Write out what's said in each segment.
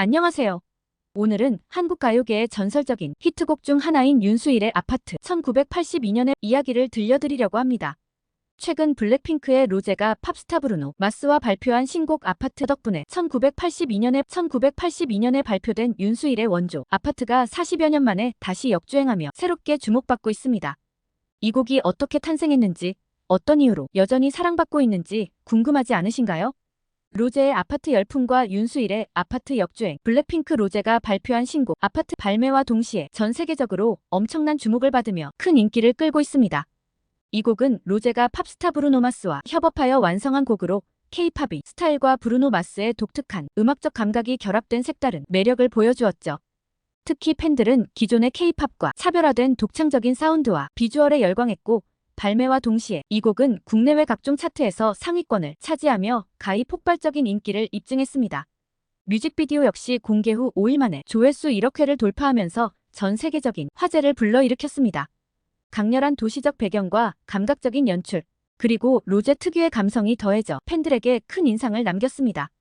안녕하세요. 오늘은 한국 가요계의 전설적인 히트곡 중 하나인 윤수일의 아파트 1982년의 이야기를 들려드리려고 합니다. 최근 블랙핑크의 로제가 팝스타 브루노 마스와 발표한 신곡 아파트 덕분에 1982년에 발표된 윤수일의 원조 아파트가 40여 년 만에 다시 역주행하며 새롭게 주목받고 있습니다. 이 곡이 어떻게 탄생했는지, 어떤 이유로 여전히 사랑받고 있는지 궁금하지 않으신가요? 로제의 아파트 열풍과 윤수일의 아파트 역주행, 블랙핑크 로제가 발표한 신곡 아파트 발매와 동시에 전 세계적으로 엄청난 주목을 받으며 큰 인기를 끌고 있습니다. 이 곡은 로제가 팝스타 브루노 마스와 협업하여 완성한 곡으로 K-팝이 스타일과 브루노 마스의 독특한 음악적 감각이 결합된 색다른 매력을 보여주었죠. 특히 팬들은 기존의 K-팝과 차별화된 독창적인 사운드와 비주얼에 열광했고, 발매와 동시에 이 곡은 국내외 각종 차트에서 상위권을 차지하며 가히 폭발적인 인기를 입증했습니다. 뮤직비디오 역시 공개 후 5일 만에 조회수 1억 회를 돌파하면서 전 세계적인 화제를 불러일으켰습니다. 강렬한 도시적 배경과 감각적인 연출, 그리고 로제 특유의 감성이 더해져 팬들에게 큰 인상을 남겼습니다.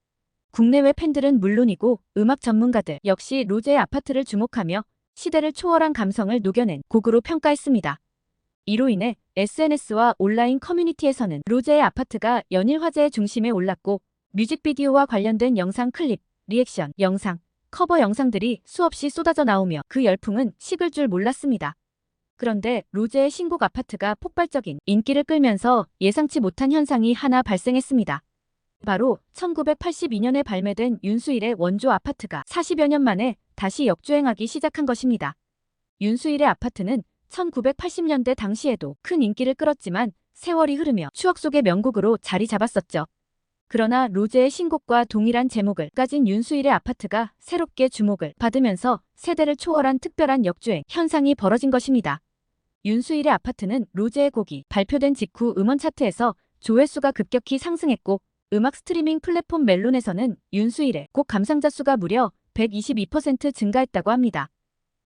국내외 팬들은 물론이고 음악 전문가들 역시 로제의 아파트를 주목하며 시대를 초월한 감성을 녹여낸 곡으로 평가했습니다. 이로 인해 SNS와 온라인 커뮤니티에서는 로제의 아파트가 연일 화제의 중심에 올랐고, 뮤직비디오와 관련된 영상 클립, 리액션 영상, 커버 영상들이 수없이 쏟아져 나오며 그 열풍은 식을 줄 몰랐습니다. 그런데 로제의 신곡 아파트가 폭발적인 인기를 끌면서 예상치 못한 현상이 하나 발생했습니다. 바로 1982년에 발매된 윤수일의 원조 아파트가 40여 년 만에 다시 역주행하기 시작한 것입니다. 윤수일의 아파트는 1980년대 당시에도 큰 인기를 끌었지만 세월이 흐르며 추억 속의 명곡으로 자리 잡았었죠. 그러나 로제의 신곡과 동일한 제목을 가진 윤수일의 아파트가 새롭게 주목을 받으면서 세대를 초월한 특별한 역주행 현상이 벌어진 것입니다. 윤수일의 아파트는 로제의 곡이 발표된 직후 음원 차트에서 조회수가 급격히 상승했고, 음악 스트리밍 플랫폼 멜론에서는 윤수일의 곡 감상자 수가 무려 122% 증가했다고 합니다.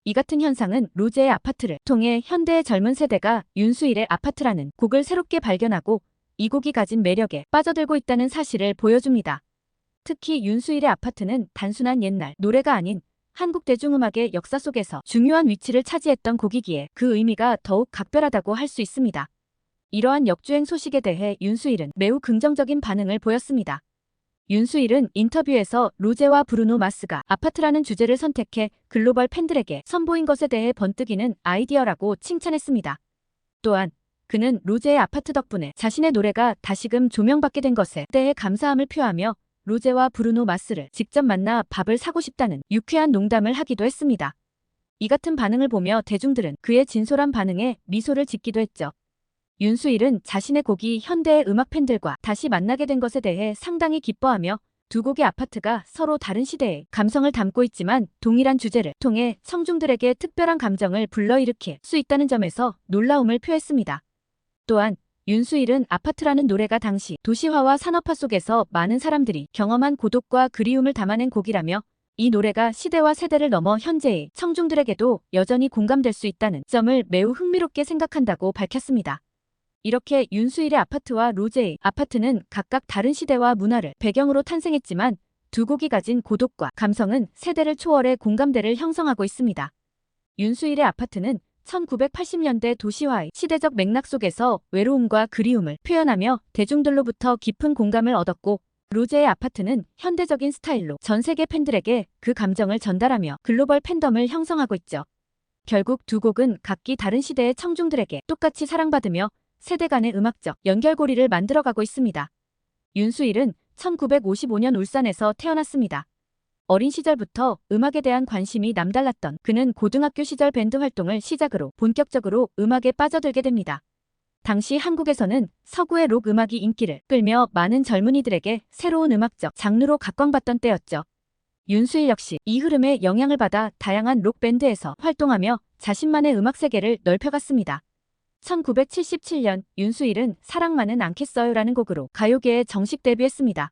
이 같은 현상은 로제의 아파트를 통해 현대의 젊은 세대가 윤수일의 아파트라는 곡을 새롭게 발견하고 이 곡이 가진 매력에 빠져들고 있다는 사실을 보여줍니다. 특히 윤수일의 아파트는 단순한 옛날 노래가 아닌 한국 대중음악의 역사 속에서 중요한 위치를 차지했던 곡이기에 그 의미가 더욱 각별하다고 할 수 있습니다. 이러한 역주행 소식에 대해 윤수일은 매우 긍정적인 반응을 보였습니다. 윤수일은 인터뷰에서 로제와 브루노 마스가 아파트라는 주제를 선택해 글로벌 팬들에게 선보인 것에 대해 번뜩이는 아이디어라고 칭찬했습니다. 또한 그는 로제의 아파트 덕분에 자신의 노래가 다시금 조명받게 된 것에 대해 감사함을 표하며 로제와 브루노 마스를 직접 만나 밥을 사고 싶다는 유쾌한 농담을 하기도 했습니다. 이 같은 반응을 보며 대중들은 그의 진솔한 반응에 미소를 짓기도 했죠. 윤수일은 자신의 곡이 현대의 음악 팬들과 다시 만나게 된 것에 대해 상당히 기뻐하며 두 곡의 아파트가 서로 다른 시대의 감성을 담고 있지만 동일한 주제를 통해 청중들에게 특별한 감정을 불러일으킬 수 있다는 점에서 놀라움을 표했습니다. 또한 윤수일은 아파트라는 노래가 당시 도시화와 산업화 속에서 많은 사람들이 경험한 고독과 그리움을 담아낸 곡이라며 이 노래가 시대와 세대를 넘어 현재의 청중들에게도 여전히 공감될 수 있다는 점을 매우 흥미롭게 생각한다고 밝혔습니다. 이렇게 윤수일의 아파트와 로제의 아파트는 각각 다른 시대와 문화를 배경으로 탄생했지만 두 곡이 가진 고독과 감성은 세대를 초월해 공감대를 형성하고 있습니다. 윤수일의 아파트는 1980년대 도시화의 시대적 맥락 속에서 외로움과 그리움을 표현하며 대중들로부터 깊은 공감을 얻었고, 로제의 아파트는 현대적인 스타일로 전 세계 팬들에게 그 감정을 전달하며 글로벌 팬덤을 형성하고 있죠. 결국 두 곡은 각기 다른 시대의 청중들에게 똑같이 사랑받으며 세대 간의 음악적 연결고리를 만들어가고 있습니다. 윤수일은 1955년 울산에서 태어났습니다. 어린 시절부터 음악에 대한 관심이 남달랐던 그는 고등학교 시절 밴드 활동을 시작으로 본격적으로 음악에 빠져들게 됩니다. 당시 한국에서는 서구의 록 음악이 인기를 끌며 많은 젊은이들에게 새로운 음악적 장르로 각광받던 때였죠. 윤수일 역시 이 흐름에 영향을 받아 다양한 록 밴드에서 활동하며 자신만의 음악 세계를 넓혀갔습니다. 1977년 윤수일은 사랑만은 않겠어요라는 곡으로 가요계에 정식 데뷔했습니다.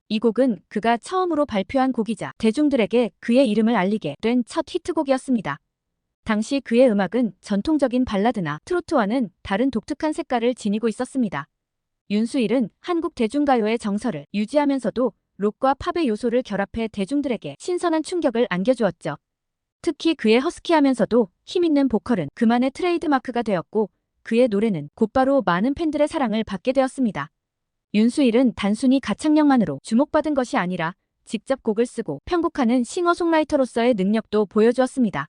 이 곡은 그가 처음으로 발표한 곡이자 대중들에게 그의 이름을 알리게 된 첫 히트곡이었습니다. 당시 그의 음악은 전통적인 발라드나 트로트와는 다른 독특한 색깔을 지니고 있었습니다. 윤수일은 한국 대중가요의 정서를 유지하면서도 록과 팝의 요소를 결합해 대중들에게 신선한 충격을 안겨주었죠. 특히 그의 허스키하면서도 힘있는 보컬은 그만의 트레이드마크가 되었고 그의 노래는 곧바로 많은 팬들의 사랑을 받게 되었습니다. 윤수일은 단순히 가창력만으로 주목받은 것이 아니라 직접 곡을 쓰고 편곡하는 싱어송라이터로서의 능력도 보여주었습니다.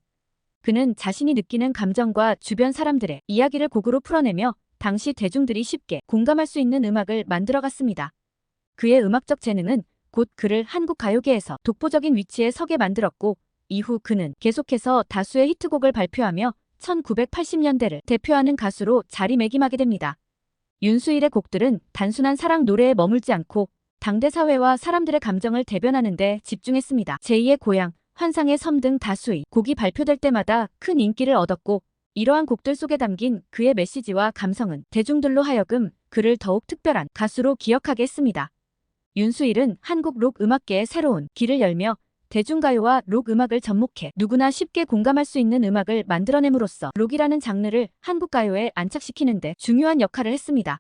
그는 자신이 느끼는 감정과 주변 사람들의 이야기를 곡으로 풀어내며 당시 대중들이 쉽게 공감할 수 있는 음악을 만들어갔습니다. 그의 음악적 재능은 곧 그를 한국 가요계에서 독보적인 위치에 서게 만들었고 이후 그는 계속해서 다수의 히트곡을 발표하며 1980년대를 대표하는 가수로 자리매김하게 됩니다. 윤수일의 곡들은 단순한 사랑 노래에 머물지 않고 당대 사회와 사람들의 감정을 대변하는 데 집중했습니다. 제2의 고향, 환상의 섬 등 다수의 곡이 발표될 때마다 큰 인기를 얻었고 이러한 곡들 속에 담긴 그의 메시지와 감성은 대중들로 하여금 그를 더욱 특별한 가수로 기억하게 했습니다. 윤수일은 한국 록 음악계의 새로운 길을 열며 대중가요와 록 음악을 접목해 누구나 쉽게 공감할 수 있는 음악을 만들어냄으로써 록이라는 장르를 한국 가요에 안착시키는 데 중요한 역할을 했습니다.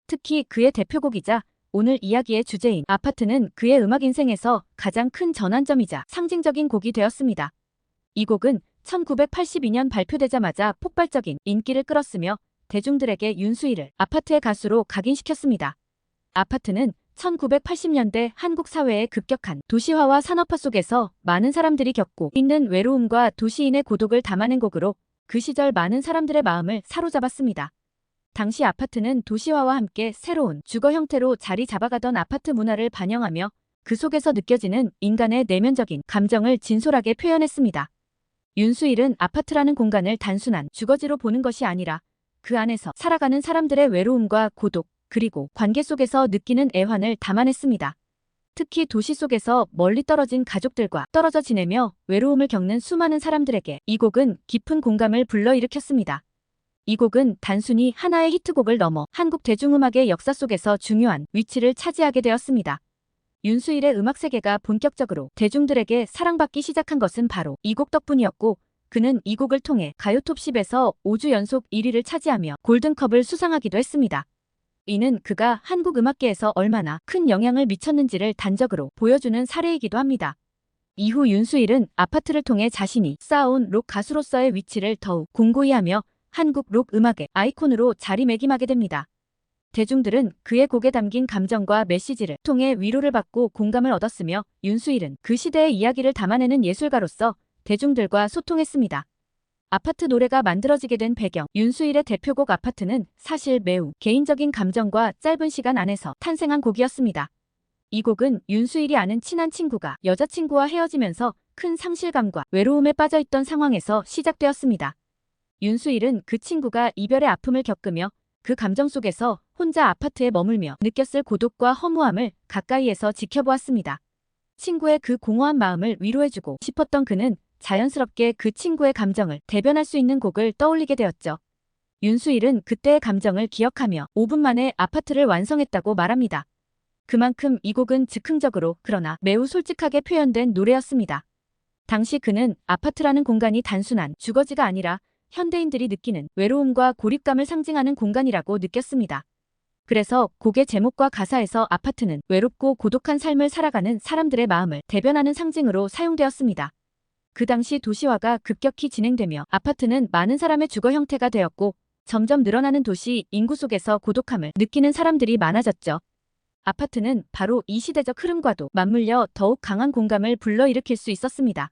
특히 그의 대표곡이자 오늘 이야기의 주제인 아파트는 그의 음악 인생에서 가장 큰 전환점이자 상징적인 곡이 되었습니다. 이 곡은 1982년 발표되자마자 폭발적인 인기를 끌었으며 대중들에게 윤수일을 아파트의 가수로 각인시켰습니다. 아파트는 1980년대 한국 사회의 급격한 도시화와 산업화 속에서 많은 사람들이 겪고 있는 외로움과 도시인의 고독을 담아낸 곡으로 그 시절 많은 사람들의 마음을 사로잡았습니다. 당시 아파트는 도시화와 함께 새로운 주거 형태로 자리 잡아가던 아파트 문화를 반영하며 그 속에서 느껴지는 인간의 내면적인 감정을 진솔하게 표현했습니다. 윤수일은 아파트라는 공간을 단순한 주거지로 보는 것이 아니라 그 안에서 살아가는 사람들의 외로움과 고독, 그리고 관계 속에서 느끼는 애환을 담아냈습니다. 특히 도시 속에서 멀리 떨어진 가족들과 떨어져 지내며 외로움을 겪는 수많은 사람들에게 이 곡은 깊은 공감을 불러일으켰습니다. 이 곡은 단순히 하나의 히트곡을 넘어 한국 대중음악의 역사 속에서 중요한 위치를 차지하게 되었습니다. 윤수일의 음악 세계가 본격적으로 대중들에게 사랑받기 시작한 것은 바로 이 곡 덕분이었고 그는 이 곡을 통해 가요톱 10에서 5주 연속 1위를 차지하며 골든컵을 수상하기도 했습니다. 이는 그가 한국 음악계에서 얼마나 큰 영향을 미쳤는지를 단적으로 보여주는 사례이기도 합니다. 이후 윤수일은 아파트를 통해 자신이 쌓아온 록 가수로서의 위치를 더욱 공고히 하며 한국 록 음악의 아이콘으로 자리매김하게 됩니다. 대중들은 그의 곡에 담긴 감정과 메시지를 통해 위로를 받고 공감을 얻었으며 윤수일은 그 시대의 이야기를 담아내는 예술가로서 대중들과 소통했습니다. 아파트 노래가 만들어지게 된 배경, 윤수일의 대표곡 아파트는 사실 매우 개인적인 감정과 짧은 시간 안에서 탄생한 곡이었습니다. 이 곡은 윤수일이 아는 친한 친구가 여자친구와 헤어지면서 큰 상실감과 외로움에 빠져있던 상황에서 시작되었습니다. 윤수일은 그 친구가 이별의 아픔을 겪으며 그 감정 속에서 혼자 아파트에 머물며 느꼈을 고독과 허무함을 가까이에서 지켜보았습니다. 친구의 그 공허한 마음을 위로해주고 싶었던 그는 자연스럽게 그 친구의 감정을 대변할 수 있는 곡을 떠올리게 되었죠. 윤수일은 그때의 감정을 기억하며 5분 만에 아파트를 완성했다고 말합니다. 그만큼 이 곡은 즉흥적으로 그러나 매우 솔직하게 표현된 노래였습니다. 당시 그는 아파트라는 공간이 단순한 주거지가 아니라 현대인들이 느끼는 외로움과 고립감을 상징하는 공간이라고 느꼈습니다. 그래서 곡의 제목과 가사에서 아파트는 외롭고 고독한 삶을 살아가는 사람들의 마음을 대변하는 상징으로 사용되었습니다. 그 당시 도시화가 급격히 진행되며 아파트는 많은 사람의 주거 형태가 되었고 점점 늘어나는 도시 인구 속에서 고독함을 느끼는 사람들이 많아졌죠. 아파트는 바로 이 시대적 흐름과도 맞물려 더욱 강한 공감을 불러일으킬 수 있었습니다.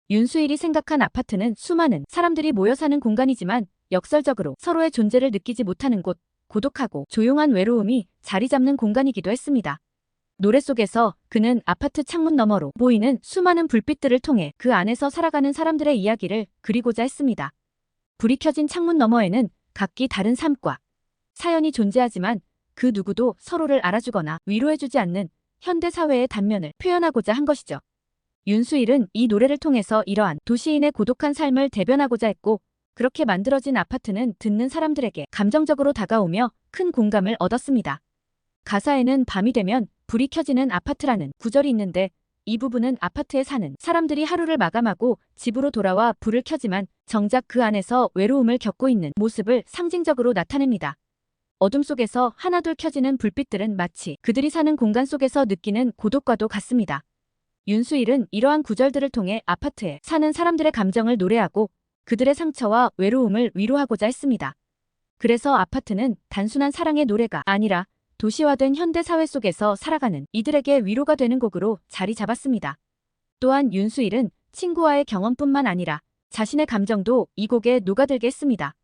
윤수일이 생각한 아파트는 수많은 사람들이 모여 사는 공간이지만 역설적으로 서로의 존재를 느끼지 못하는 곳, 고독하고 조용한 외로움이 자리 잡는 공간이기도 했습니다. 노래 속에서 그는 아파트 창문 너머로 보이는 수많은 불빛들을 통해 그 안에서 살아가는 사람들의 이야기를 그리고자 했습니다. 불이 켜진 창문 너머에는 각기 다른 삶과 사연이 존재하지만 그 누구도 서로를 알아주거나 위로해주지 않는 현대사회의 단면을 표현하고자 한 것이죠. 윤수일은 이 노래를 통해서 이러한 도시인의 고독한 삶을 대변하고자 했고 그렇게 만들어진 아파트는 듣는 사람들에게 감정적으로 다가오며 큰 공감을 얻었습니다. 가사에는 밤이 되면 불이 켜지는 아파트라는 구절이 있는데 이 부분은 아파트에 사는 사람들이 하루를 마감하고 집으로 돌아와 불을 켜지만 정작 그 안에서 외로움을 겪고 있는 모습을 상징적으로 나타냅니다. 어둠 속에서 하나둘 켜지는 불빛들은 마치 그들이 사는 공간 속에서 느끼는 고독과도 같습니다. 윤수일은 이러한 구절들을 통해 아파트에 사는 사람들의 감정을 노래하고 그들의 상처와 외로움을 위로하고자 했습니다. 그래서 아파트는 단순한 사랑의 노래가 아니라 도시화된 현대 사회 속에서 살아가는 이들에게 위로가 되는 곡으로 자리 잡았습니다. 또한 윤수일은 친구와의 경험뿐만 아니라 자신의 감정도 이 곡에 녹아들게 했습니다.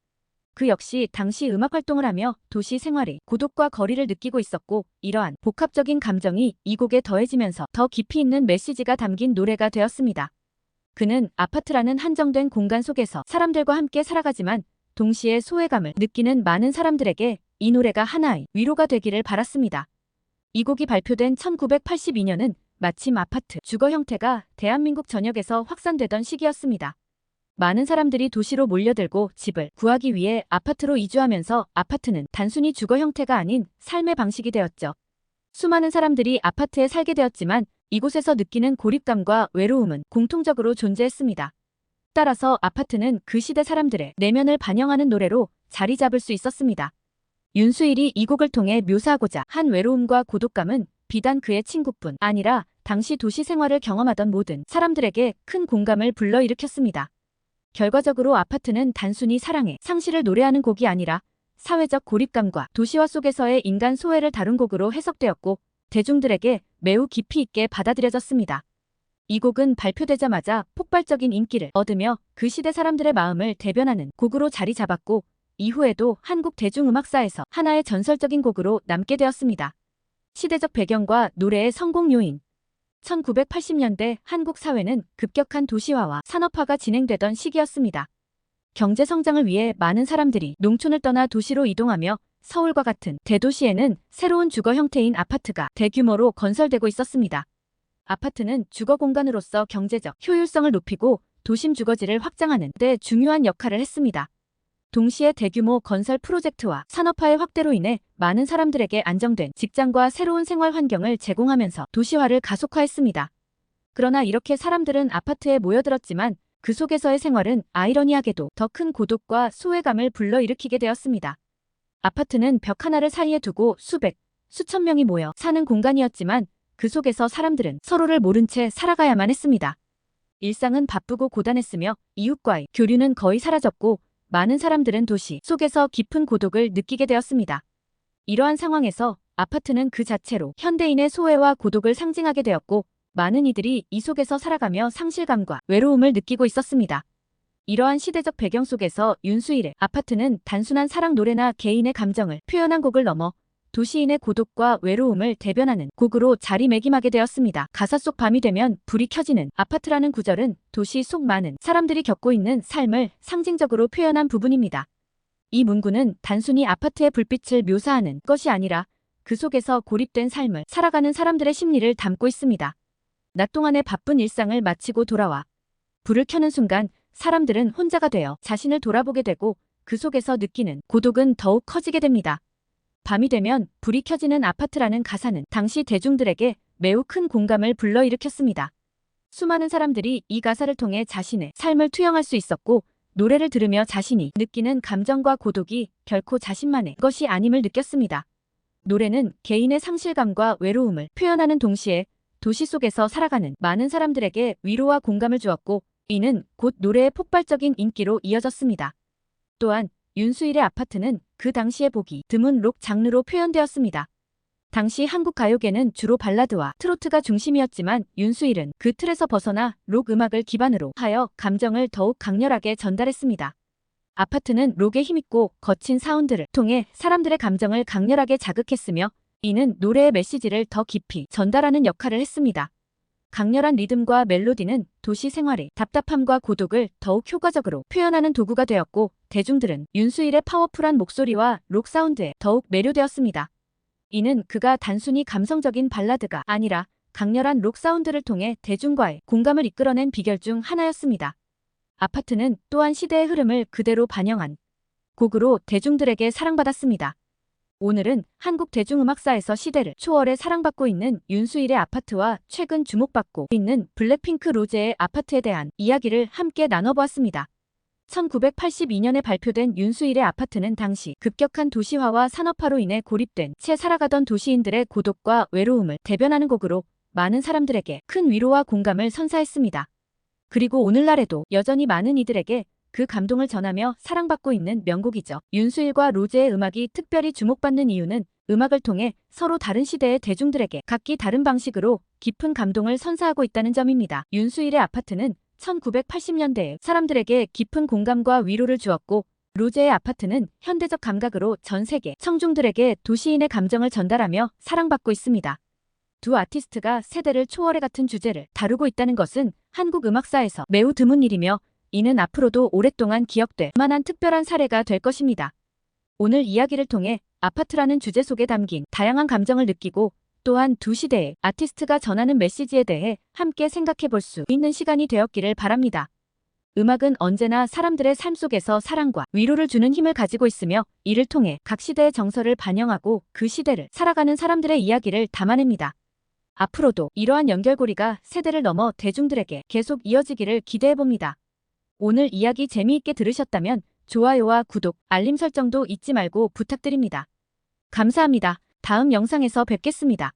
그 역시 당시 음악 활동을 하며 도시 생활의 고독과 거리를 느끼고 있었고, 이러한 복합적인 감정이 이 곡에 더해지면서 더 깊이 있는 메시지가 담긴 노래가 되었습니다. 그는 아파트라는 한정된 공간 속에서 사람들과 함께 살아가지만 동시에 소외감을 느끼는 많은 사람들에게 이 노래가 하나의 위로가 되기를 바랐습니다. 이 곡이 발표된 1982년은 마침 아파트 주거 형태가 대한민국 전역에서 확산되던 시기였습니다. 많은 사람들이 도시로 몰려들고 집을 구하기 위해 아파트로 이주하면서 아파트는 단순히 주거 형태가 아닌 삶의 방식이 되었죠. 수많은 사람들이 아파트에 살게 되었지만 이곳에서 느끼는 고립감과 외로움은 공통적으로 존재했습니다. 따라서 아파트는 그 시대 사람들의 내면을 반영하는 노래로 자리 잡을 수 있었습니다. 윤수일이 이 곡을 통해 묘사하고자 한 외로움과 고독감은 비단 그의 친구뿐 아니라 당시 도시 생활을 경험하던 모든 사람들에게 큰 공감을 불러일으켰습니다. 결과적으로 아파트는 단순히 사랑의 상실을 노래하는 곡이 아니라 사회적 고립감과 도시화 속에서의 인간 소외를 다룬 곡으로 해석되었고 대중들에게 매우 깊이 있게 받아들여졌습니다. 이 곡은 발표되자마자 폭발적인 인기를 얻으며 그 시대 사람들의 마음을 대변하는 곡으로 자리 잡았고 이후에도 한국 대중음악사에서 하나의 전설적인 곡으로 남게 되었습니다. 시대적 배경과 노래의 성공 요인. 1980년대 한국 사회는 급격한 도시화와 산업화가 진행되던 시기였습니다. 경제 성장을 위해 많은 사람들이 농촌을 떠나 도시로 이동하며 서울과 같은 대도시에는 새로운 주거 형태인 아파트가 대규모로 건설되고 있었습니다. 아파트는 주거 공간으로서 경제적 효율성을 높이고 도심 주거지를 확장하는 데 중요한 역할을 했습니다. 동시에 대규모 건설 프로젝트와 산업화의 확대로 인해 많은 사람들에게 안정된 직장과 새로운 생활 환경을 제공하면서 도시화를 가속화했습니다. 그러나 이렇게 사람들은 아파트에 모여들었지만 그 속에서의 생활은 아이러니하게도 더 큰 고독과 소외감을 불러일으키게 되었습니다. 아파트는 벽 하나를 사이에 두고 수백, 수천 명이 모여 사는 공간이었지만 그 속에서 사람들은 서로를 모른 채 살아가야만 했습니다. 일상은 바쁘고 고단했으며 이웃과의 교류는 거의 사라졌고 많은 사람들은 도시 속에서 깊은 고독을 느끼게 되었습니다. 이러한 상황에서 아파트는 그 자체로 현대인의 소외와 고독을 상징하게 되었고 많은 이들이 이 속에서 살아가며 상실감과 외로움을 느끼고 있었습니다. 이러한 시대적 배경 속에서 윤수일의 아파트는 단순한 사랑 노래나 개인의 감정을 표현한 곡을 넘어 도시인의 고독과 외로움을 대변하는 곡으로 자리매김하게 되었습니다. 가사 속 밤이 되면 불이 켜지는 아파트라는 구절은 도시 속 많은 사람들이 겪고 있는 삶을 상징적으로 표현한 부분입니다. 이 문구는 단순히 아파트의 불빛을 묘사하는 것이 아니라 그 속에서 고립된 삶을 살아가는 사람들의 심리를 담고 있습니다. 낮 동안의 바쁜 일상을 마치고 돌아와 불을 켜는 순간 사람들은 혼자가 되어 자신을 돌아보게 되고 그 속에서 느끼는 고독은 더욱 커지게 됩니다. 밤이 되면 불이 켜지는 아파트라는 가사는 당시 대중들에게 매우 큰 공감을 불러일으켰습니다. 수많은 사람들이 이 가사를 통해 자신의 삶을 투영할 수 있었고 노래를 들으며 자신이 느끼는 감정과 고독이 결코 자신만의 것이 아님을 느꼈습니다. 노래는 개인의 상실감과 외로움을 표현하는 동시에 도시 속에서 살아가는 많은 사람들에게 위로와 공감을 주었고 이는 곧 노래의 폭발적인 인기로 이어졌습니다. 또한 윤수일의 아파트는 그 당시에 보기 드문 록 장르로 표현되었습니다. 당시 한국 가요계는 주로 발라드와 트로트가 중심이었지만 윤수일은 그 틀에서 벗어나 록 음악을 기반으로 하여 감정을 더욱 강렬하게 전달했습니다. 아파트는 록의 힘있고 거친 사운드를 통해 사람들의 감정을 강렬하게 자극했으며 이는 노래의 메시지를 더 깊이 전달하는 역할을 했습니다. 강렬한 리듬과 멜로디는 도시 생활의 답답함과 고독을 더욱 효과적으로 표현하는 도구가 되었고 대중들은 윤수일의 파워풀한 목소리와 록 사운드에 더욱 매료되었습니다. 이는 그가 단순히 감성적인 발라드가 아니라 강렬한 록 사운드를 통해 대중과의 공감을 이끌어낸 비결 중 하나였습니다. 아파트는 또한 시대의 흐름을 그대로 반영한 곡으로 대중들에게 사랑받았습니다. 오늘은 한국 대중음악사에서 시대를 초월해 사랑받고 있는 윤수일의 아파트와 최근 주목받고 있는 블랙핑크 로제의 아파트에 대한 이야기를 함께 나눠보았습니다. 1982년에 발표된 윤수일의 아파트는 당시 급격한 도시화와 산업화로 인해 고립된 채 살아가던 도시인들의 고독과 외로움을 대변하는 곡으로 많은 사람들에게 큰 위로와 공감을 선사했습니다. 그리고 오늘날에도 여전히 많은 이들에게 그 감동을 전하며 사랑받고 있는 명곡이죠. 윤수일과 로제의 음악이 특별히 주목받는 이유는 음악을 통해 서로 다른 시대의 대중들에게 각기 다른 방식으로 깊은 감동을 선사하고 있다는 점입니다. 윤수일의 아파트는 1980년대에 사람들에게 깊은 공감과 위로를 주었고, 로제의 아파트는 현대적 감각으로 전 세계 청중들에게 도시인의 감정을 전달하며 사랑받고 있습니다. 두 아티스트가 세대를 초월해 같은 주제를 다루고 있다는 것은 한국 음악사에서 매우 드문 일이며, 이는 앞으로도 오랫동안 기억될 만한 특별한 사례가 될 것입니다. 오늘 이야기를 통해 아파트라는 주제 속에 담긴 다양한 감정을 느끼고, 또한 두 시대의 아티스트가 전하는 메시지에 대해 함께 생각해 볼 수 있는 시간이 되었기를 바랍니다. 음악은 언제나 사람들의 삶 속에서 사랑과 위로를 주는 힘을 가지고 있으며, 이를 통해 각 시대의 정서를 반영하고 그 시대를 살아가는 사람들의 이야기를 담아냅니다. 앞으로도 이러한 연결고리가 세대를 넘어 대중들에게 계속 이어지기를 기대해봅니다. 오늘 이야기 재미있게 들으셨다면 좋아요와 구독, 알림 설정도 잊지 말고 부탁드립니다. 감사합니다. 다음 영상에서 뵙겠습니다.